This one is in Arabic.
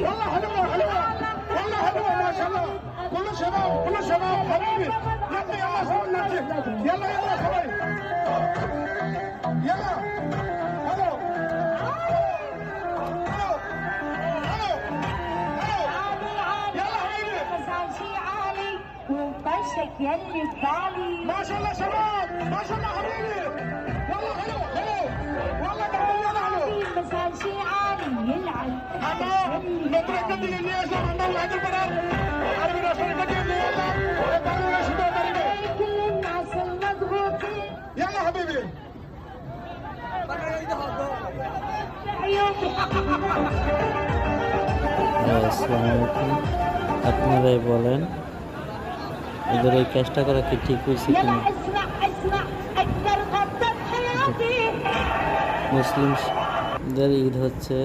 والله حلوه حلوه والله حلوه ما شاء الله. كل شباب حبيبي يلا يلا خلونا نحكي. يلا يلا خوي يلا. هلو وبشك يلي ببالي. ما شاء الله شباب ما شاء الله حبيبي. والله حلو حلو والله قبلنا نحن. مثال شي عالي يلعب. الله نترك قدي اللي يسمع عن الله هذا البلد. عربي راسي قدي اللي يلا. يبغى ولا شو ده كل الناس المضغوطين. يلا حبيبي. আসসালামু আলাইকুম। আপনারাই বলেন এদের এই কাজটা করা কি ঠিক হয়েছে কিনা? মুসলিমদের ঈদ হচ্ছে